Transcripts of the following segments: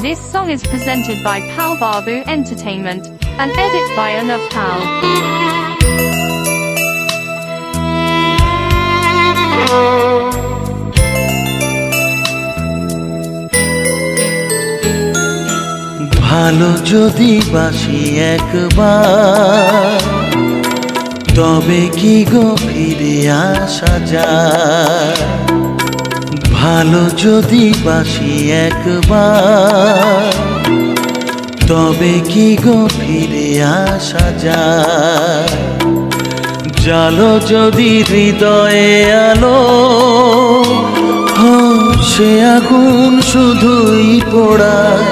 This song is presented by Pal Babu Entertainment and edit by Anup Pal. ভালো যদি বাসি একবার তবে কি গো ফিরে আসা যায়। ভালো যদি বাসি একবার তবে কি গো ফিরে আসা যায়। জালো যদি হৃদয়ে আলো সে আগুন শুধুই পোড়ায়।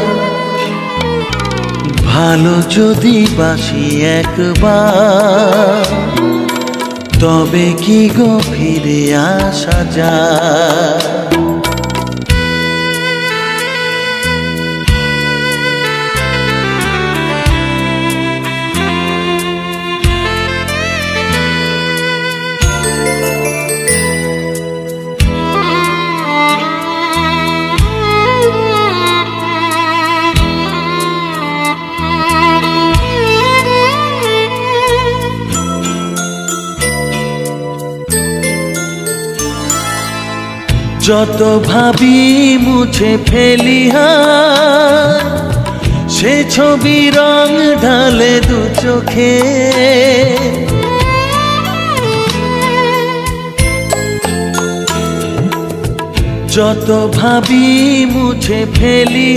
ভালো যদি বাসি একবার তবে কি গো ফিরে আসা যায়। যত ভাবি মুছে ফেলি সে ছবি রং ঢালে দু চোখে। যত ভাবি মুছে ফেলি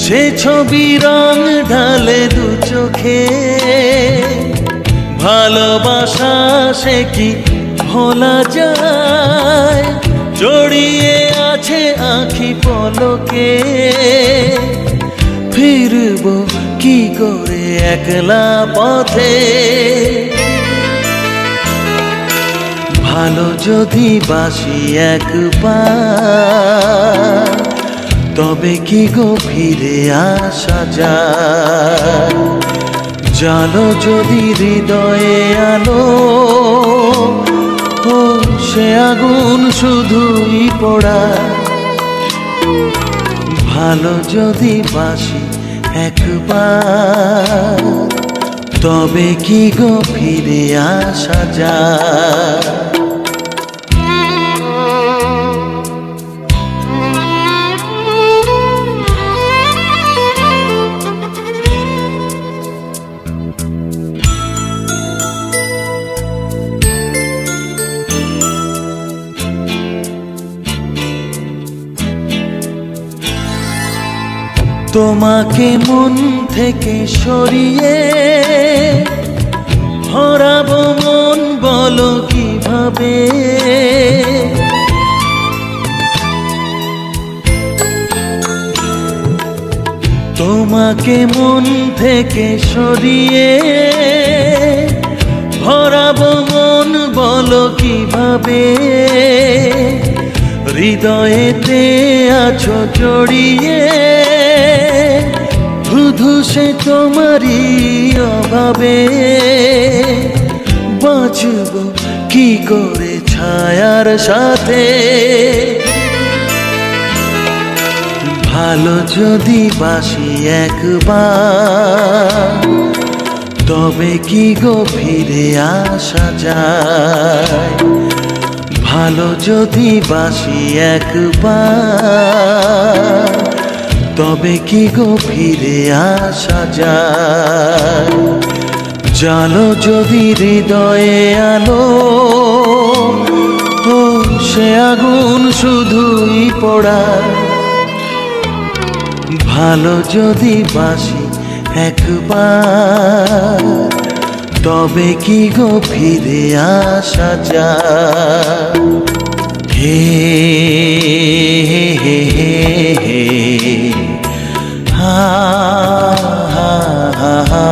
সে ছবি রং ঢালে দু চোখে। ভালোবাসা সে কি ভোলা যায়, জড়িয়ে আছে আঁখি পলকে। ফিরবো কি করে একলা পথে। ভালো যদি বাসি একবার তবে কি গো ফিরে আসা যায়। জালো যদি হৃদয়ে আলো সে আগুন শুধুই পোড়ায়। ভালো যদি বাসি একবার তবে কি গো ফিরে আসা যায়। তোমাকে মন থেকে সরিয়ে হারাবো মন বলো কিভাবে। তোমাকে মন থেকে সরিয়ে হারাবো মন বলো কিভাবে। হৃদয়েতে আছো জড়িয়ে শুধু সে তোমারই অভাবে। বাঁচব কি করে ছায়ার সাথে। ভালো যদি বাসি একবার তবে কি গো ফিরে আসা যায়। ভালো যদি বাসি একবার তবে কি গো ফিরে আসা যায়। জালো যদি হৃদয়ে আলো সে আগুন শুধুই পোড়ায়। ভালো যদি বাসি একবার তবে কি গো ফিরে আসা যায়। হে হে হে হে হা হা হা।